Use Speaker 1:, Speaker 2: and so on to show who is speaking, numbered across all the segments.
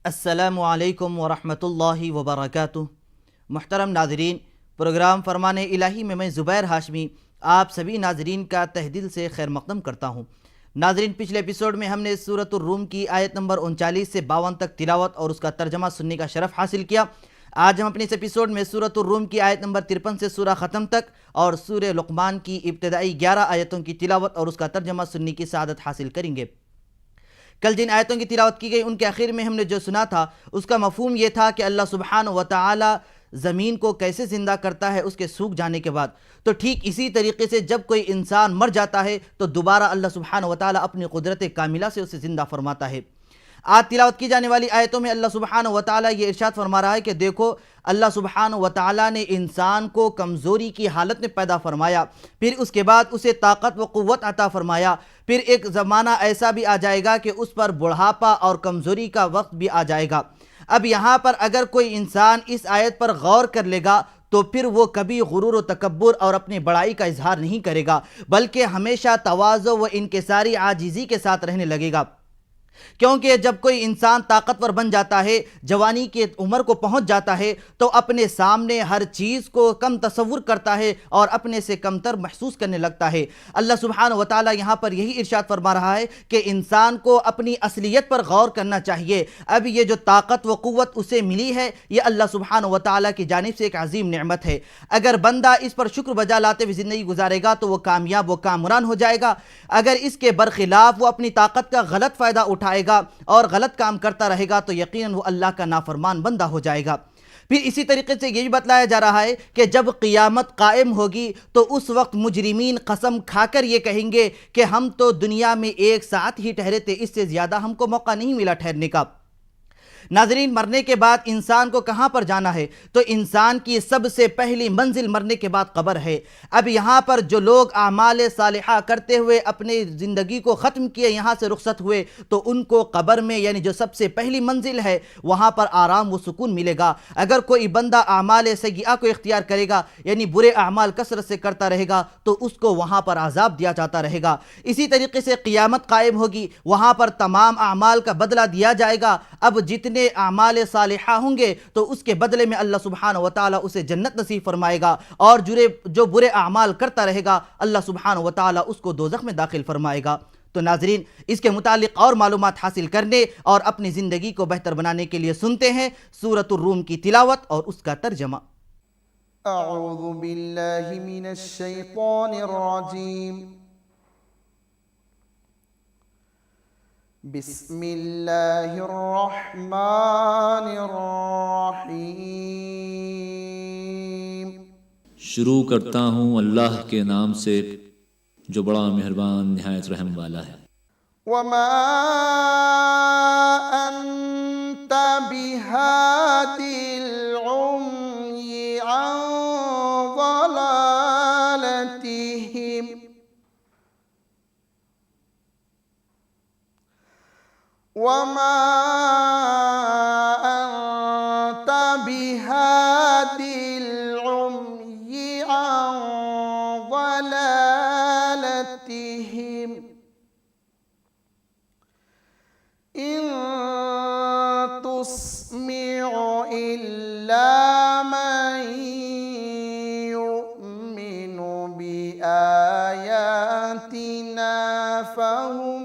Speaker 1: अस्सलामुअलैकुम वरहमतुल्लाहि वबरकातुहू। मुहतरम नाज़रीन, प्रोग्राम फ़रमान इलाही में मैं ज़ुबैर हाशमी आप सभी नाज़रीन का तहे दिल से खैर मक़दम करता हूँ। नाज़रीन, पिछले एपिसोड में हमने सूरतुर रूम की आयत नंबर 39 से 52 तक तिलावत और उसका तर्जमा सुनने का शरफ़ हासिल किया। आज हम अपने इस एपिसोड में सूरतुर रूम की आयत नंबर 53 से सूरह ख़त्म तक और सूरह लुक़मान की इब्तिदाई 11 आयतों की तिलावत और उसका तर्जमा सुनने की सआदत हासिल करेंगे। कल जिन आयतों की तिलावत की गई उनके आखिर में हमने जो सुना था उसका मफहूम ये था कि अल्लाह सुब्हानहू व तआला ज़मीन को कैसे ज़िंदा करता है उसके सूख जाने के बाद। तो ठीक इसी तरीके से जब कोई इंसान मर जाता है तो दोबारा अल्लाह सुब्हानहू व तआला अपनी कुदरत कामिला से उसे ज़िंदा फरमाता है। आज तिलावत की जाने वाली आयतों में अल्लाह सुब्हानहू व तआला ये इरशाद फरमा रहा है कि देखो, अल्लाह सुब्हानहू व तआला ने इंसान को कमज़ोरी की हालत में पैदा फरमाया, फिर उसके बाद उसे ताकत व क़ुव्वत अता फरमाया। फिर एक ज़माना ऐसा भी आ जाएगा कि उस पर बुढ़ापा और कमज़ोरी का वक्त भी आ जाएगा। अब यहाँ पर अगर कोई इंसान इस आयत पर गौर कर लेगा तो फिर वो कभी गुरूर व तकब्बुर और अपनी बड़ाई का इजहार नहीं करेगा, बल्कि हमेशा तवाज़ु व इनकिसारी आजिज़ी के साथ रहने लगेगा। क्योंकि जब कोई इंसान ताकतवर बन जाता है, जवानी की उम्र को पहुंच जाता है, तो अपने सामने हर चीज़ को कम तसव्वुर करता है और अपने से कमतर महसूस करने लगता है। अल्लाह सुब्हानहू व तआला यहाँ पर यही इरशाद फरमा रहा है कि इंसान को अपनी असलियत पर गौर करना चाहिए। अब ये जो ताकत व क़ुव्वत उसे मिली है, ये अल्लाह सुब्हानहू व तआला की जानिब से एक अजीम नेमत है। अगर बंदा इस पर शुक्र बजा लाते हुए ज़िंदगी गुजारेगा तो वह कामयाब व कामरान हो जाएगा। अगर इसके बरखिलाफ़ वो अपनी ताकत का गलत फ़ायदा उठाएगा और गलत काम करता रहेगा तो यकीनन वो अल्लाह का नाफरमान बंदा हो जाएगा। फिर इसी तरीके से ये भी बतलाया जा रहा है कि जब क़ियामत कायम होगी तो उस वक्त मुजरिमीन कसम खाकर ये कहेंगे कि हम तो दुनिया में एक साथ ही ठहरे थे, इससे ज़्यादा हमको मौका नहीं मिला ठहरने का। नाजरीन, मरने के बाद इंसान को कहाँ पर जाना है? तो इंसान की सबसे पहली मंजिल मरने के बाद कब्र है। अब यहाँ पर जो लोग आमाल सालिहा करते हुए अपनी ज़िंदगी को ख़त्म किए, यहाँ से रुखसत हुए, तो उनको कब्र में यानी जो सबसे पहली मंजिल है वहाँ पर आराम व सुकून मिलेगा। अगर कोई बंदा आमाल सय्यिआ को इख्तियार करेगा यानी बुरे अमाल कसरत से करता रहेगा तो उसको वहाँ पर आज़ाब दिया जाता रहेगा। इसी तरीके से क़ियामत कायम होगी, वहाँ पर तमाम अमाल का बदला दिया जाएगा। अब जितने आमाल सालिहा होंगे तो उसके बदले में अल्लाह सुब्हानहू व तआला उसे जन्नत नसीब फरमाएगा और जो बुरे अमाल करता रहेगा अल्लाह सुब्हानहू व तआला उसको दोज़ख में दाखिल फरमाएगा। तो नाजरीन, इसके मुतालिक और मालूमात हासिल करने और अपनी ज़िंदगी को बेहतर बनाने के लिए सुनते हैं सूरतुर रूम की तिलावत और उसका तर्जमा।
Speaker 2: अऊज़ु बिल्लाहि मिनश शैतानिर रजीम। बिस्मिल्लाहिर रहमानिर रहीम।
Speaker 3: शुरू करता हूँ अल्लाह के नाम से जो बड़ा मेहरबान निहायत रहम वाला है।
Speaker 2: वमा अंता बिहादिल उम्यि अन ज़लालतिहिम वमा अंता बिहादिल उम्यि अन ज़लालतिहिम इन तुस्मिउ इल्ला मन युमिनु बिआयातिना फहुम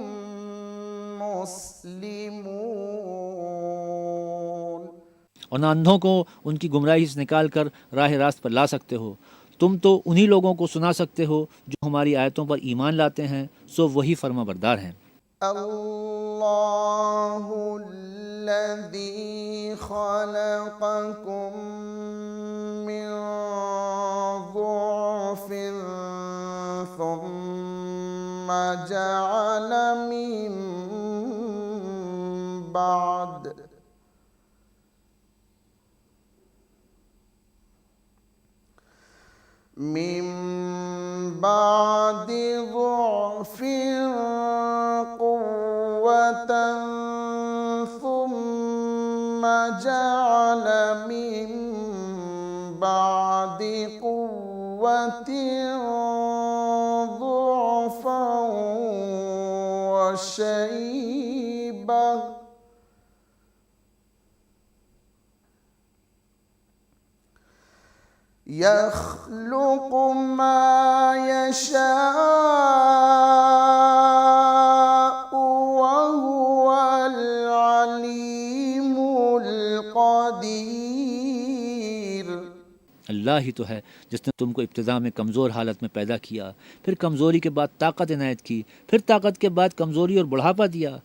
Speaker 2: मुस्लिमून।
Speaker 4: और न अंधों को उनकी गुमराही से निकाल कर राह रास्त पर ला सकते हो। तुम तो उन्हीं लोगों को सुना सकते हो जो हमारी आयतों पर ईमान लाते हैं, सो वही फर्मा बरदार हैं।
Speaker 2: अल्लाहुल्लज़ी खलक़कुम मिन ज़ुअफ़िन सुम्मा जअल मिन बादि ज़ुअफ़िन क़ुव्वतन सुम्मा जअल मिन बादि क़ुव्वतिन ज़ुअफ़न व शैबा يخلق ما يشاء وهو العليم القدير।
Speaker 4: अल्लाह ही तो है जिसने तुमको इब्तिदा में कमज़ोर हालत में पैदा किया, फिर कमज़ोरी के बाद ताकत इनायत की, फिर ताकत के बाद कमज़ोरी और बुढ़ापा दिया।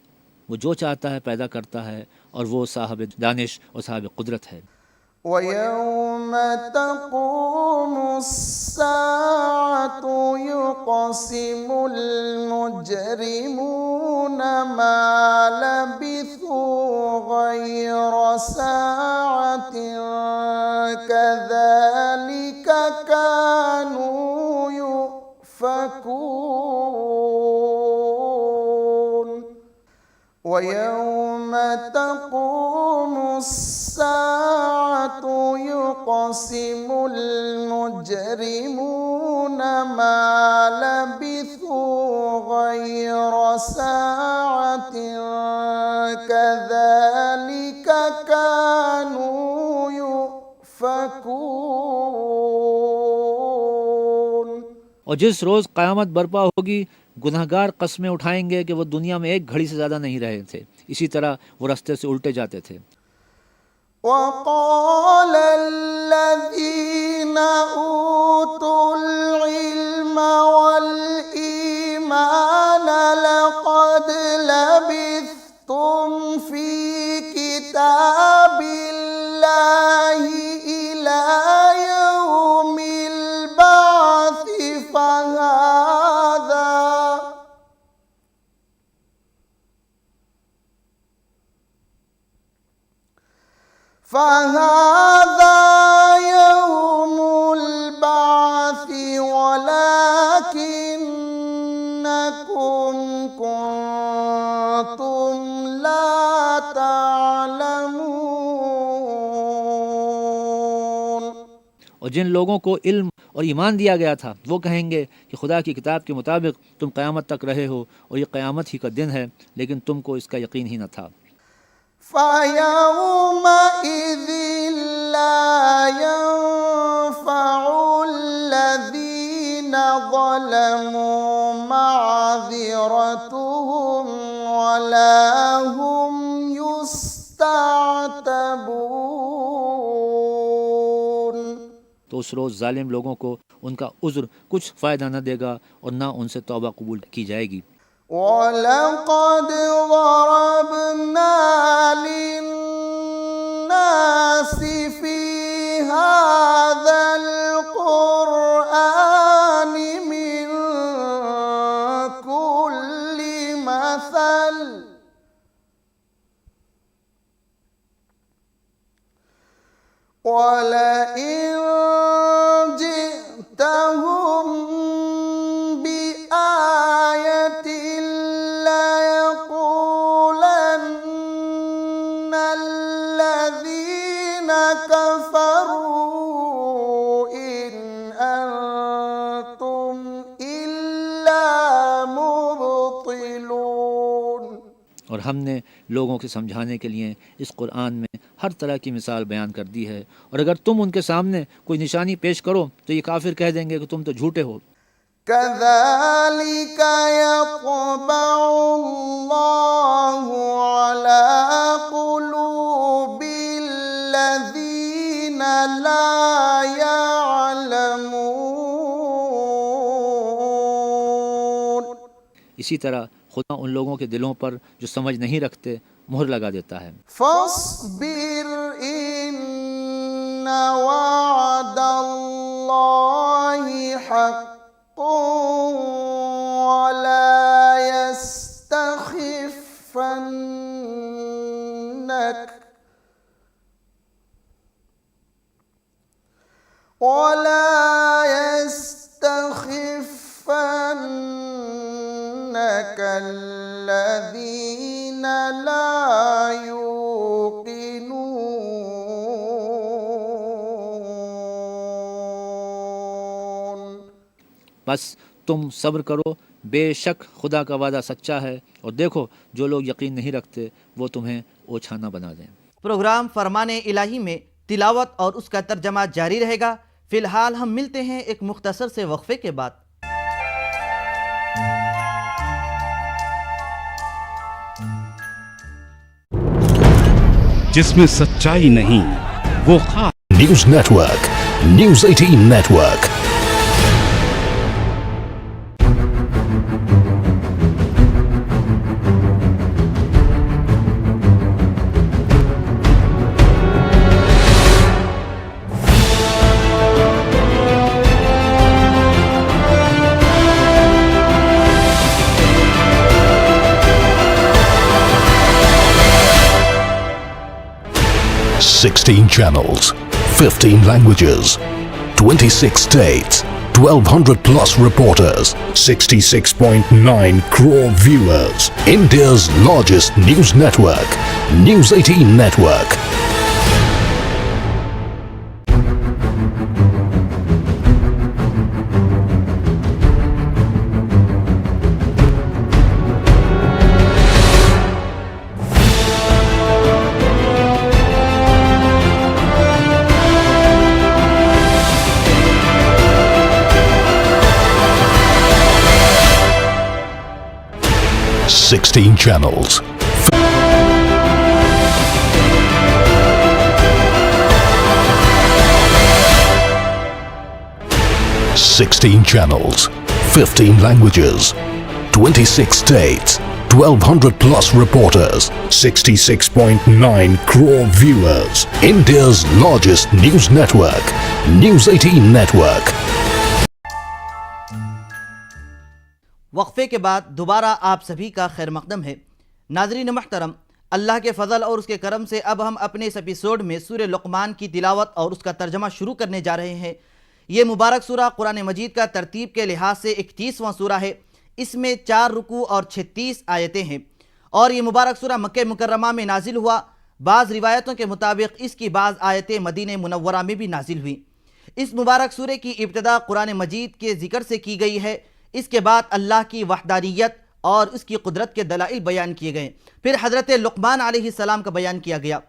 Speaker 4: वो जो चाहता है पैदा करता है और वो साहिब दानिश और साहिब कुदरत है।
Speaker 2: ويوم تقوم الساعة يقسم المجرمون ما لبثوا غير ساعة كذلك كانوا يؤفكون ويوم تقوم الساعة يقسم المجرمون ما لبثوا غير ساعة كذلك كانوا يؤفكون।
Speaker 4: और जिस रोज़ क़यामत बर्पा होगी गुनहगार कस्में उठाएंगे कि वो दुनिया में एक घड़ी से ज़्यादा नहीं रहे थे, इसी तरह वो रास्ते से उल्टे जाते थे।
Speaker 2: وقال الذين أوتوا العلم والإيمان لقد لبثتم في كتاب الله إلى يوم البعث فهذا يوم البعث ولكنكم كنتم لا تعلمون।
Speaker 4: और जिन लोगों को इल्म और ईमान दिया गया था वो कहेंगे कि खुदा की किताब के मुताबिक तुम क़यामत तक रहे हो और ये क़यामत ही का दिन है, लेकिन तुमको इसका यकीन ही न था।
Speaker 2: فيومئذ لا ينفع الذين ظلموا معذرتهم ولا هم يستعتبون।
Speaker 4: तो उस रोज़ जालिम लोगों को उनका उज़्र कुछ फ़ायदा न देगा और ना उनसे तौबा कबूल की जाएगी।
Speaker 2: वलक़द ज़रबना लिन्नासि फ़ी हाज़ल क़ुरआनि मिन कुल्लि मसल वलइन जि'तहुम बिआयतिन लयक़ूलन्न الذين كفروا إن أنتم إلا مبطلون।
Speaker 4: और हमने लोगों के समझाने के लिए इस कुरान में हर तरह की मिसाल बयान कर दी है, और अगर तुम उनके सामने कोई निशानी पेश करो तो ये काफिर कह देंगे कि तुम तो झूठे हो।
Speaker 2: كذلك يطبع الله على قلوب الذين لا يعلمون।
Speaker 4: इसी तरह खुदा उन लोगों के दिलों पर जो समझ नहीं रखते मुहर लगा देता है।
Speaker 2: فاصبر إن وعد الله حق ولا يستخفنك الذين لا يوقنون।
Speaker 4: बस तुम सब्र करो, बेशक खुदा का वादा सच्चा है, और देखो जो लोग यकीन नहीं रखते वो तुम्हें ओछा न बना दें।
Speaker 1: प्रोग्राम फरमाने इलाही में तिलावत और उसका तर्जमा जारी रहेगा। फ़िलहाल हम मिलते हैं एक मुख्तसर से वक्फे के बाद।
Speaker 5: जिसमें सच्चाई नहीं वो खा।
Speaker 6: News network, news 18 network. Sixteen channels, 15 languages, 26 states, 1200 plus reporters, 66.9 crore viewers. India's largest news network, News 18 Network. Sixteen channels. 16 channels, 15 languages, 26 states, 1200 plus reporters, 66.9 crore viewers. India's largest news network, News 18 Network.
Speaker 1: वक्फे के बाद दोबारा आप सभी का खैर मकदम है। नाज़रीन मुहतरम, अल्लाह के फ़ज़ल और उसके करम से अब हम अपने इस एपिसोड में सूरह लुक़मान की तिलावत और उसका तर्जमा शुरू करने जा रहे हैं। ये मुबारक सूरा कुरान मजीद का तरतीब के लिहाज से 31वां सूरा है। इसमें 4 रुकू और 36 आयतें हैं और ये मुबारक सूरा मक्के मुकर्रमा में नाजिल हुआ। बाज़ रिवायतों के मुताबिक इसकी बाज़ आयतें मदीने मुनव्वरा में भी नाजिल हुई। इस मुबारक सूरे की इब्तिदा कुरान मजीद के ज़िक्र से की गई है। इसके बाद अल्लाह की वहदानियत और उसकी कुदरत के दलाइल बयान किए गए। फिर हज़रत लुक़मान अलैहिस्सलाम का बयान किया गया।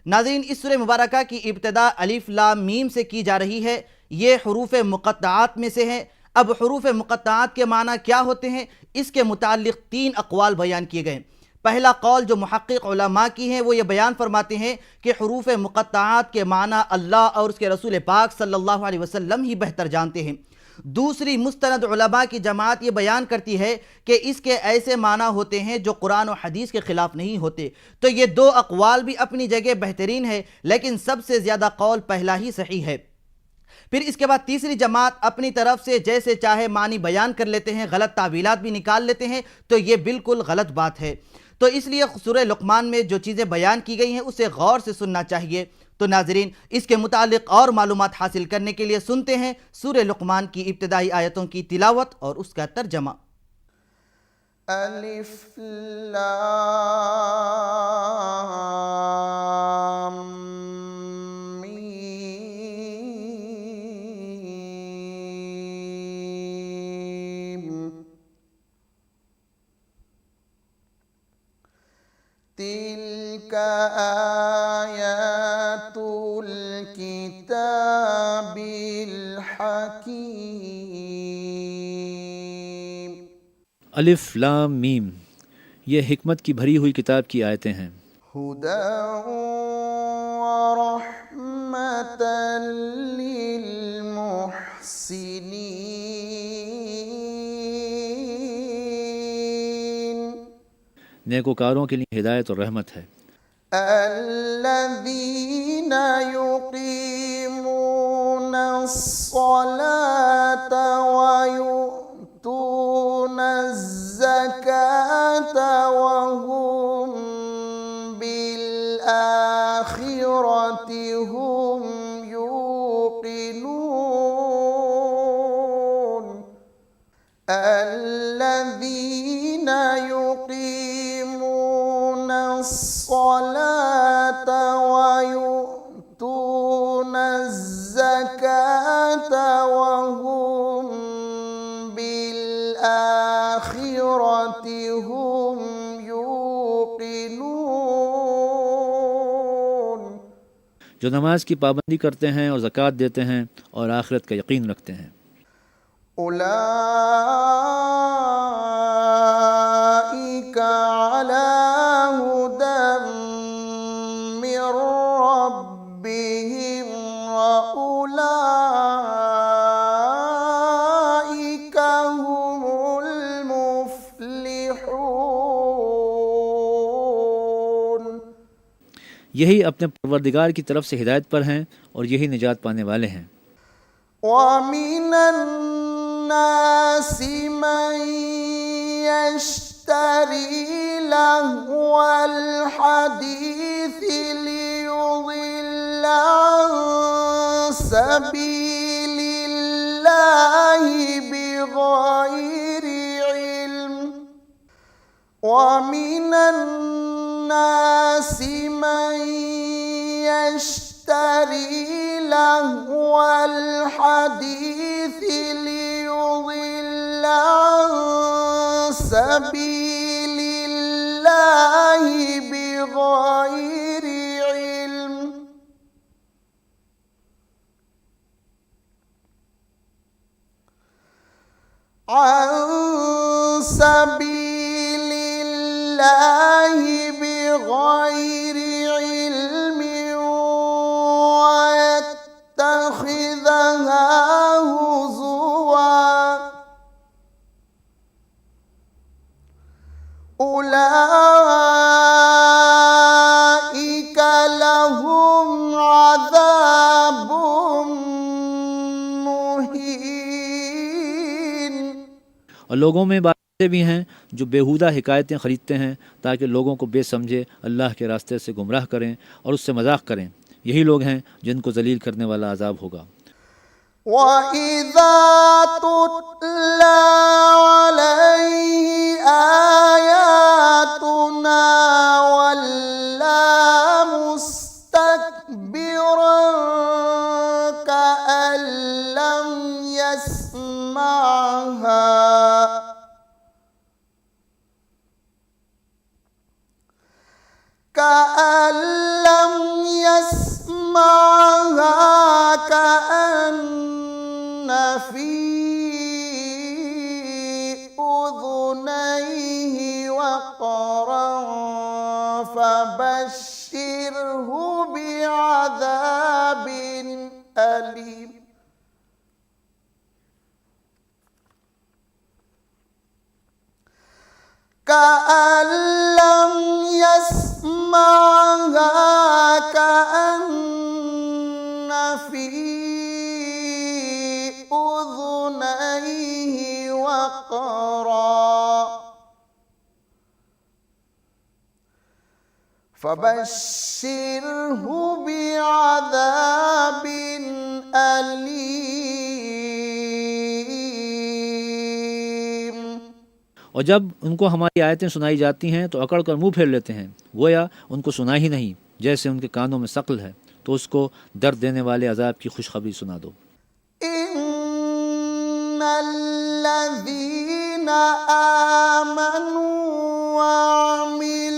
Speaker 1: नाज़रीन, इस सूरह मुबारका की इब्तिदा अलिफ लाम मीम से की जा रही है। ये हुरूफ मुक़त्तआत में से हैं। अब हुरूफ मुक़त्तआत के माना क्या होते हैं, इसके मुताल्लिक़ 3 अक़वाल बयान किए गए। पहला कौल जो मुहक़्क़िक़ उलमा की हैं वो ये बयान फरमाते हैं कि हुरूफ मुक़त्तआत के माना अल्लाह और उसके रसूल पाक सल्लल्लाहु अलैहि वसल्लम ही बेहतर जानते हैं। दूसरी मुस्तनद उलमा की जमात ये बयान करती है कि इसके ऐसे माना होते हैं जो कुरान और हदीस के ख़िलाफ़ नहीं होते। तो ये 2 अक़वाल भी अपनी जगह बेहतरीन है, लेकिन सबसे ज़्यादा कौल पहला ही सही है। फिर इसके बाद तीसरी जमात अपनी तरफ से जैसे चाहे मानी बयान कर लेते हैं, गलत तावीलात भी निकाल लेते हैं, तो ये बिल्कुल गलत बात है। तो इसलिए सूरह लुक़मान में जो चीज़ें बयान की गई हैं उसे गौर से सुनना चाहिए। तो नाज़रीन, इसके मुतालिक और मालूमात हासिल करने के लिए सुनते हैं सूरह लुक़मान की इब्तिदाई आयतों की तिलावत और उसका तर्जमा।
Speaker 2: अलिफ लाम मीम तिल्का आयातुल किताबिल हकीम।
Speaker 4: अलिफ लाम मीम, ये हिकमत की भरी हुई किताब की आयतें हैं।
Speaker 2: हुदा व रहमतन लिल मुहसिनीन।
Speaker 4: नेकोकारों के लिए हिदायत और रहमत है।
Speaker 2: अल्लज़ीना युक़ीमूनस्सलात व यु'तूनज़्ज़कात व हुम बिल आखिरति हुम यूक़िनून। अल्लज़ीना युक़ीमूनस्सलात व यु'तूनज़्ज़कात व हुम बिल आखिरति हुम यूक़िनून।
Speaker 4: जो नमाज की पाबंदी करते हैं और ज़कात देते हैं और आखिरत का यकीन रखते हैं।
Speaker 2: उलाइका अला हुदम मिर रब्बिहिम व उलाइका हुमुल मुफ्लिहून।
Speaker 4: यही अपने परवरदिगार की तरफ से हिदायत पर हैं और यही निजात पाने वाले हैं।
Speaker 2: वमिनन नासि मन यश्तरी लहवल हदीस लियुदिल्ल अन सबीलिल्लाहि बिगैरि इल्म वमिनन नासि मन यश्तरी लहवल हदीस लियुदिल्ल अन सबीलिल्लाहि बिगैरि इल्म अन सबीलिल्लाहि बिगैरि इल्म वयत्तखिज़हा हुज़ुवा उलाइका लहुम अज़ाबुम मुहीन।
Speaker 4: और लोगों में बातें भी हैं जो बेहुदा हिकायतें ख़रीदते हैं ताकि लोगों को बेसमझे अल्लाह के रास्ते से गुमराह करें और उससे मजाक करें। यही लोग हैं जिनको जलील करने वाला अजाब होगा।
Speaker 2: वइज़ा तुतला अलैहि आयातुना वल्ला मुस्तकबिरन कअन लम यस्मअहा कअन लम यस्मअहा कअन्न फी उज़ुनैहि वक़रन फबश्शिरहु बिअज़ाबिन अलीम। कअन लम यस्मअहा कअन्न फी उज़ुनैहि वक़रा फबश्शिरहु बिअज़ाबिन अलीम।
Speaker 4: और जब उनको हमारी आयतें सुनाई जाती हैं तो अकड़ कर मुँह फेर लेते हैं, गोया उनको सुना ही नहीं। जैसे उनके कानों में शकल है तो उसको दर्द देने वाले अजाब की खुशखबरी सुना दो।
Speaker 2: इन्नल्लज़ीना आमनू वअमिलुस्सॉलिहाति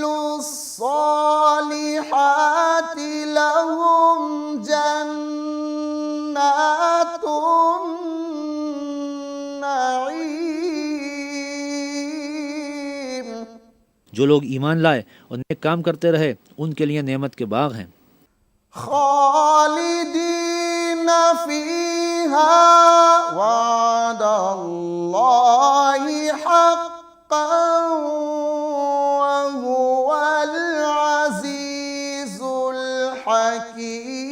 Speaker 2: लहुम जन्नातुन नईम।
Speaker 4: जो लोग ईमान लाए और नेक काम करते रहे उनके लिए नेमत के बाग हैं।
Speaker 2: खालिदीन फीहा वअदल्लाहि हक़्क़न वहुवल अज़ीज़ुल हकीम।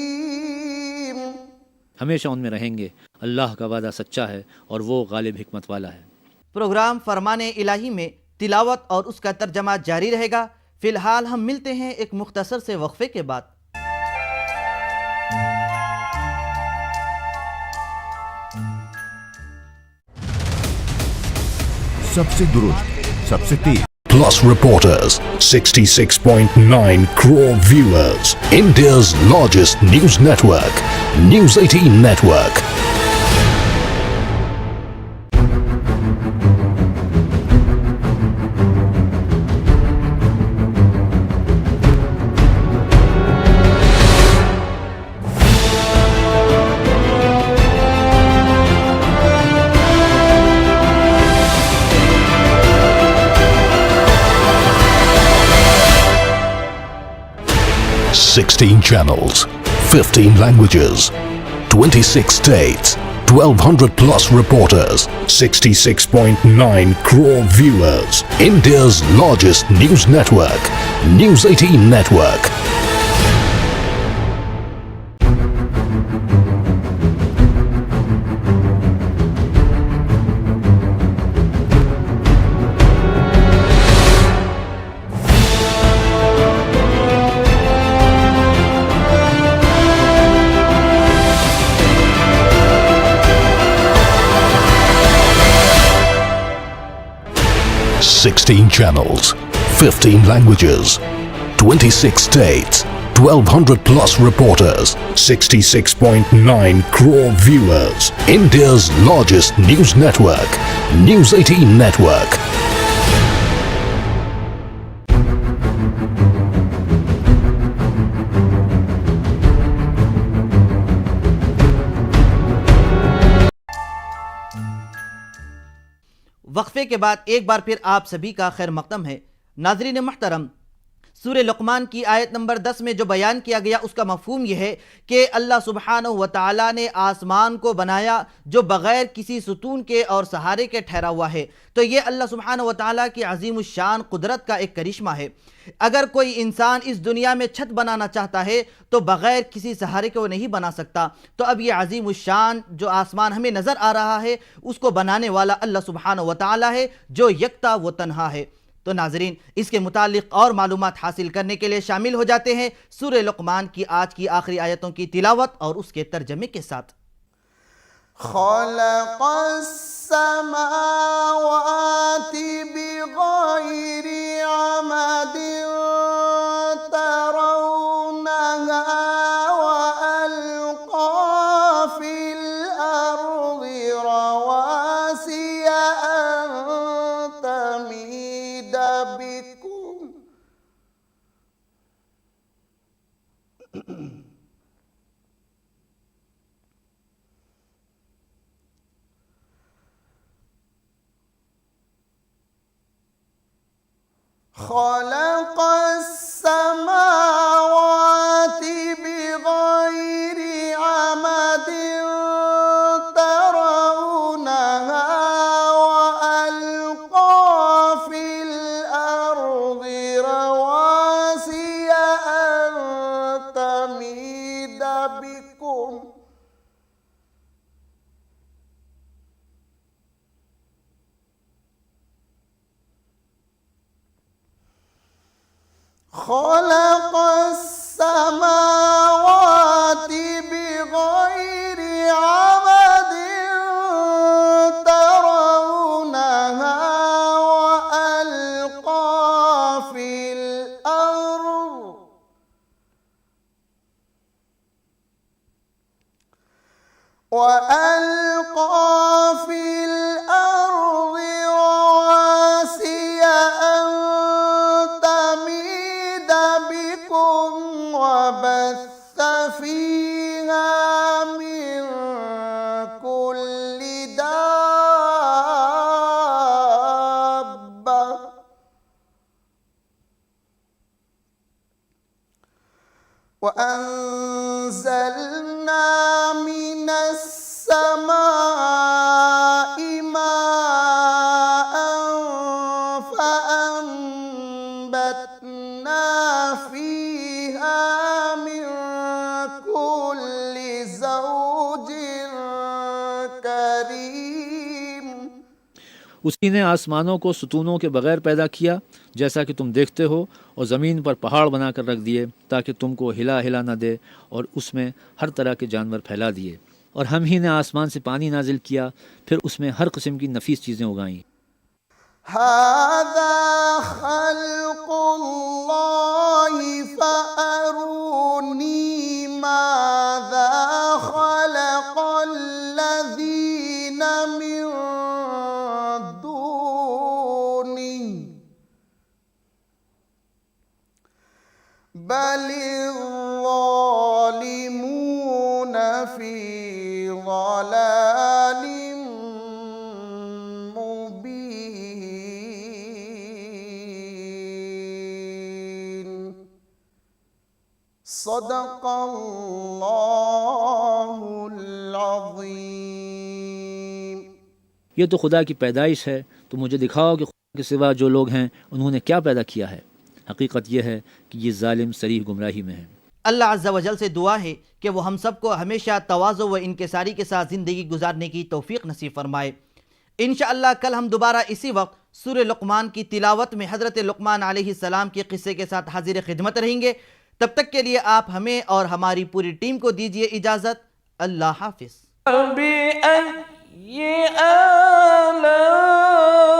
Speaker 4: हमेशा उनमें रहेंगे। अल्लाह का वादा सच्चा है और वो गालिब हिकमत वाला है।
Speaker 1: प्रोग्राम फरमाने इलाही में तिलावत और उसका तर्जमा जारी रहेगा। फिलहाल हम मिलते हैं एक मुख्तसर से वक्फे के बाद।
Speaker 5: सबसे दुरुस्त, सबसे तेज,
Speaker 6: Plus reporters, 66.9 crore viewers. India's largest news network, News 18 Network. 16 channels, 15 languages, 26 states, 1200 plus reporters, 66.9 crore viewers. India's largest news network, News 18 Network. Sixteen channels, 15 languages, 26 states, 1200 plus reporters, 66.9 crore viewers. India's largest news network, News 18 Network.
Speaker 1: वक्फे के बाद एक बार फिर आप सभी का खैर मकदम है। नाज़रीन मुहतरम, सूरह लुक़मान की आयत नंबर 10 में जो बयान किया गया उसका मफ़हूम यह है कि अल्लाह सुब्हानहू व तआला ने आसमान को बनाया जो बग़ैर किसी सुतून के और सहारे के ठहरा हुआ है। तो ये अल्लाह सुब्हानहू व तआला की अज़ीमुश्शान कुदरत का एक करिश्मा है। अगर कोई इंसान इस दुनिया में छत बनाना चाहता है तो बग़ैर किसी सहारे के वो नहीं बना सकता। तो अब ये अज़ीमुश्शान जो आसमान हमें नज़र आ रहा है उसको बनाने वाला अल्लाह सुब्हानहू व तआला है जो यकता व तन्हा है। तो नाज़रीन, इसके मुतालिक और मालूमात हासिल करने के लिए शामिल हो जाते हैं सूरह लुक़मान की आज की आखिरी आयतों की तिलावत और उसके तर्जमे के साथ।
Speaker 2: खलक़स्समावाति बिग़ैरि अमदिन तरौनहा व अलक़ा फ़िल अर्ज़ि रवासिय अन तमीद बिकुम खलक़स्समावाति बिग़ैरि अमदिन तरौनहा व अलक़ा फ़िल अर्ज़ि रवासिय अन तमीद बिकुम खलक़स्समावाति बिग़ैरि अमदिन तरौनहा व अलक़ा फ़िल अर्ज़ि रवासिय अन तमीद बिकुम वबस्स फ़ीहा मिन कुल्लि दाब्बा वअंज़लना मिनस समाइ माअन फ़अंबतना फ़ीहा मिन कुल्लि ज़ौजिन करीम।
Speaker 4: उसी ने आसमानों को सुतूनों के बगैर पैदा किया जैसा कि तुम देखते हो, और ज़मीन पर पहाड़ बनाकर रख दिए ताकि तुमको हिला हिला न दे, और उसमें हर तरह के जानवर फैला दिए। और हम ही ने आसमान से पानी नाजिल किया, फिर उसमें हर किस्म की नफीस चीज़ें उगाईं।
Speaker 2: हाज़ा ख़ल्क़ुल्लाहि फ़अरूनी माज़ा ख़लक़ल्लज़ीना मिन दूनिही बलिज़्ज़ालिमून फ़ी ज़लालिम मुबीन। सदक़ल्लाहुल अज़ीम।
Speaker 4: ये तो खुदा की पैदाइश है, तो मुझे दिखाओ कि खुदा के सिवा जो लोग हैं उन्होंने क्या पैदा किया है। हकीकत यह है कि ये जालिम सरीह गुमराही में है।
Speaker 1: अल्लाह अज़्ज़ा वजल से दुआ है कि वो हम सबको हमेशा तवाज़ु व इनकिसारी के साथ ज़िंदगी गुजारने की तौफ़ीक़ नसीब फरमाए। इंशाअल्लाह कल हम दोबारा इसी वक्त सूरह लुक़मान की तिलावत में हज़रत लुक़मान अलैहिस्सलाम के क़िस्से के साथ हाजिर खिदमत रहेंगे। तब तक के लिए आप हमें और हमारी पूरी टीम को दीजिए इजाज़त। अल्लाह हाफ़िज़।